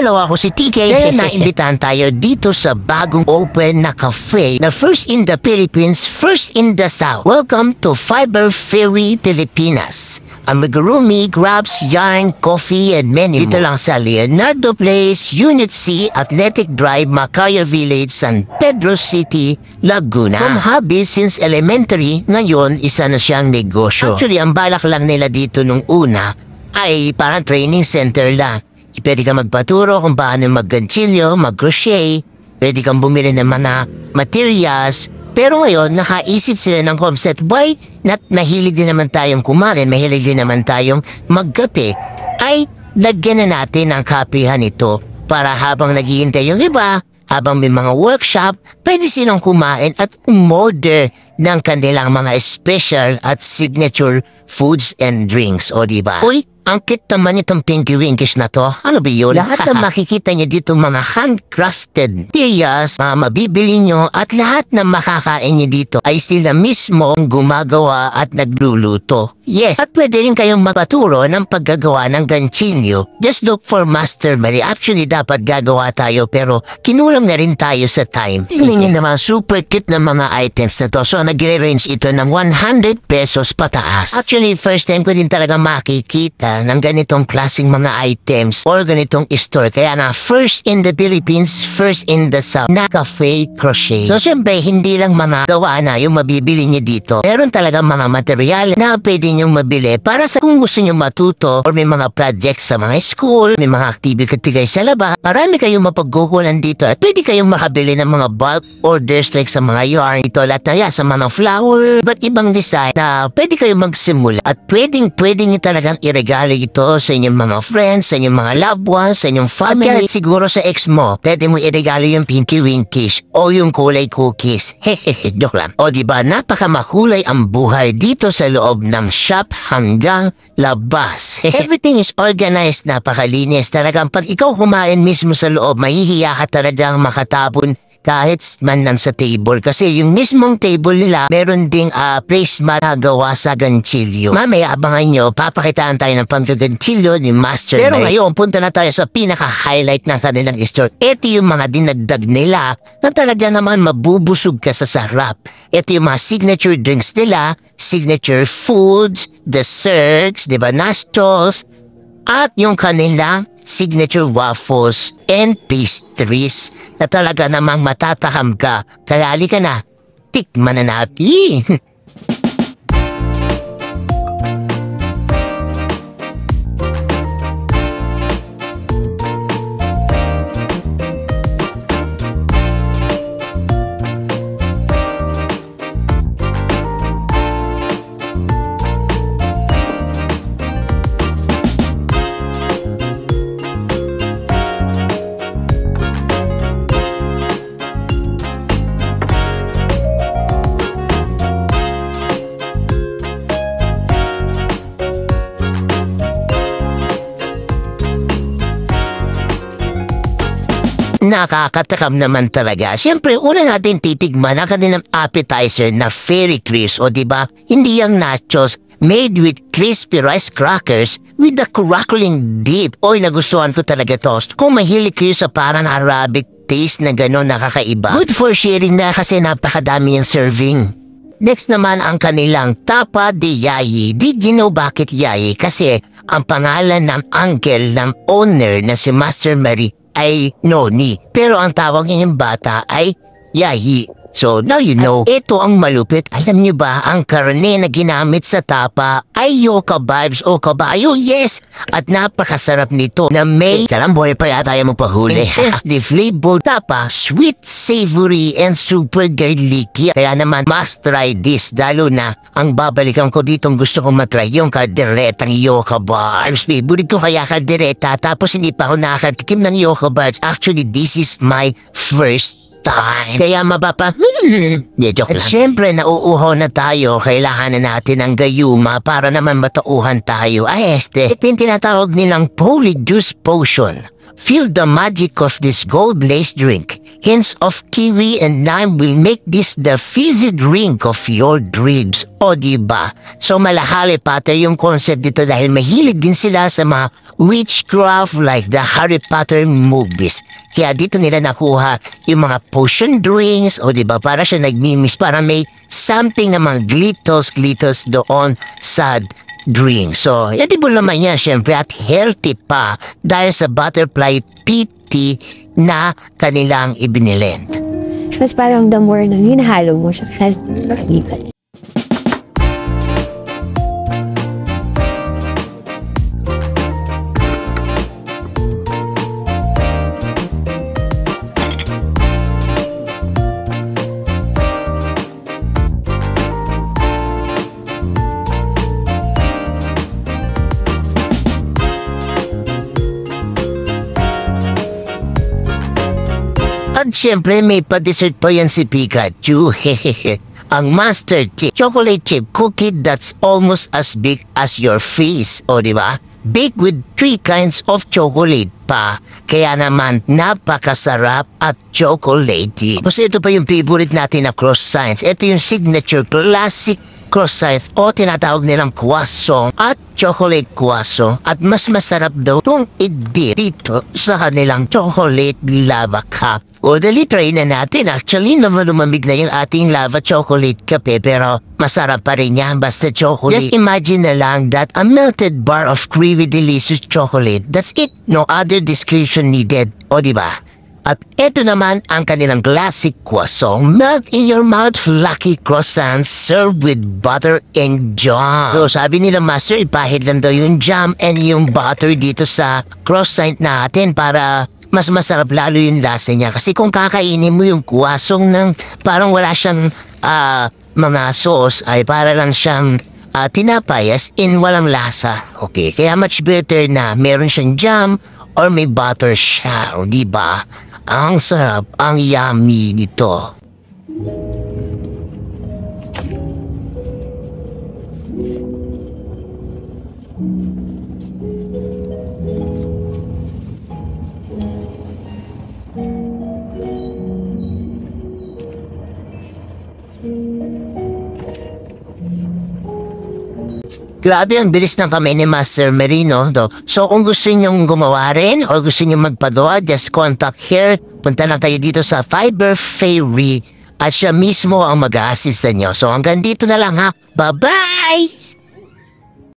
Hello, ako si TK. Kaya naimbitahan tayo dito sa bagong open na cafe na first in the Philippines, first in the South. Welcome to Fiber Ferry, Pilipinas. Amigurumi grabs yarn, coffee, and many more. Dito lang sa Leonardo Place, Unit C, Athletic Drive, Macayo Village, San Pedro City, Laguna. From hobby since elementary, ngayon isa na siyang negosyo. Actually, ang balak lang nila dito nung una ay parang training center lang. Pwede kang magpaturo kung paano mag-ganchilyo, mag-crochet, pwede kang bumili ng mga materials. Pero ngayon, nakaisip sila ng concept, why not mahilig din naman tayong kumain, mahilig din naman tayong magkape, ay lagyan na natin ang kapehan ito para habang naghihintay yung iba, habang may mga workshop, pwede silang kumain at umorder ng kanilang mga special at signature foods and drinks, o diba? Uy, ang cute naman itong Pinky Winkies na to. Ano ba yun? Lahat na makikita nyo dito mga handcrafted materials, mga mabibili nyo, at lahat na makakain nyo dito ay sila mismo ang gumagawa at nagluluto. Yes, at pwede rin kayong magpaturo ng paggagawa ng ganchilyo. Just look for Master Mary. Actually, dapat gagawa tayo pero kinulang na rin tayo sa time. Tingnan nyo naman, super cute na mga items na to. So, nagre-range ito ng 100 pesos pataas. Actually, first time ko din talaga makikita ng ganitong klaseng mga items or ganitong store. Kaya na first in the Philippines, first in the South na cafe crochet. So syempre, hindi lang mga gawa na yung mabibili nyo dito. Meron talaga mga material na pwede nyo mabili para sa kung gusto nyo matuto or may mga projects sa mga school, may mga activity kayo sa labas. Marami kayong mapagkukulan dito at pwede kayong makabili ng mga bulk orders like sa mga yarn, ito lahat na sa mga flower, but ibang design na pwede kayong magsimula at pwedeng nyo talagang iregalo ito sa inyong mga friends, sa inyong mga loved ones, sa inyong family. At siguro sa ex mo, pwede mo iregalo yung Pinky Winkies o yung kulay cookies. Hehehe, joke lang. O diba, napakamakulay ang buhay dito sa loob ng shop hanggang labas. Everything is organized, napakalinis. Talagang pag ikaw kumain mismo sa loob, mahihiya ka talagang makatapon kahit man lang sa table. Kasi yung mismong table nila, meron ding placemat na gawa sa ganchilyo. Mamaya abangan nyo, papakitaan tayo ng panggaganchilyo ni Master Mary. Pero ngayon, punta na tayo sa pinaka-highlight ng kanilang store. Ito yung mga dinagdag nila na talaga naman mabubusog ka sa sarap. Ito yung mga signature drinks nila, signature foods, desserts, diba, nachos, at yung kanilang signature waffles and pastries na talaga namang matatakam ka. Kaya halika na, tikman na natin. Nakakatakam naman talaga. Siyempre, una natin titigman ang kanilang appetizer na Fairy Crisp, o diba, hindi yung nachos made with crispy rice crackers with the crackling dip. Oy, nagustuhan ko talaga to. Kung mahilig kayo sa parang Arabic taste na gano'n nakakaiba, good for sharing na kasi napakadami yung serving. Next naman ang kanilang Tapa de Yayi. Did you know bakit Yayi? Kasi ang pangalan ng uncle ng owner na si Master Mary ay Noni. Pero ang tawag niya yung bata ay Yayi. So, now you know. At ito ang malupit. Alam niyo ba, ang karne na ginamit sa tapa ay Yoka Vibes o kabayo. Yes! At napakasarap nito na may kalamboy pa yata yung magpahuli. Intensely flavored tapa, sweet, savory, and super garlicky. Kaya naman, must try this. Lalo na, ang babalikan ko ditong gusto kong matry yung kalderetang Yoka Vibes. Favorite ko kaya kaldereta. Tapos hindi pa ako nakakatikim ng Yoka Vibes. Actually, this is my first time. Kaya mabapa, joke lang. At syempre, nauuhaw na tayo. Kailangan na natin ng gayuma para naman matauhan tayo. Ay, ito yung tinatawag nilang Poly Juice Potion Feel the magic of this gold-laced drink. Hints of kiwi and lime will make this the fizzy drink of your dreams. O diba? So malahali Potter yung concept dito dahil mahilig din sila sa mga witchcraft like the Harry Potter movies. Kaya dito nila nakuha yung mga potion drinks o diba para siya nagmimis para may something na mga glitters doon sa drink. So, edible naman yan syempre at healthy pa dahil sa butterfly PT na kanilang ibinilend. Mas parang the more na hinahalo mo siya, healthy. At syempre may pa-dessert pa yan si Pikachu, hehehe. Ang Master Chip chocolate chip cookie that's almost as big as your face, o diba? Baked with 3 kinds of chocolate pa. Kaya naman napakasarap at chocolatey. Tapos ito pa yung favorite natin na cross signs. Ito yung signature classic cross signs o tinatawag nilang croissant at chocolate croissant. At mas masarap daw itong i-dip dito sa kanilang chocolate lava cup. O dali try na natin. Actually, lumamig na yung ating lava chocolate kape pero masarap pa rin yan basta chocolate. Just imagine na lang that a melted bar of creamy delicious chocolate. That's it. No other description needed. O diba? At eto naman ang kanilang classic croissant. Melt in your mouth flaky croissants served with butter and jam. So sabi nila master, ipahid lang daw yung jam and yung butter dito sa croissant natin para mas masarap lalo yung lasa niya. Kasi kung kakainin mo yung croissant ng parang wala siyang mga sauce ay para lang siyang tinapay as in walang lasa. Okay, kaya much better na meron siyang jam or may butter siya, di ba? Ang sarap, ang yummy nito. Grabe ang bilis ng kamay ni Master Merino. So kung gusto nyong gumawa rin o gusto nyong magpagawa, just contact here. Punta lang kayo dito sa Fiber Fairy at siya mismo ang mag-a-assist sa inyo. So hanggang dito na lang ha. Bye-bye!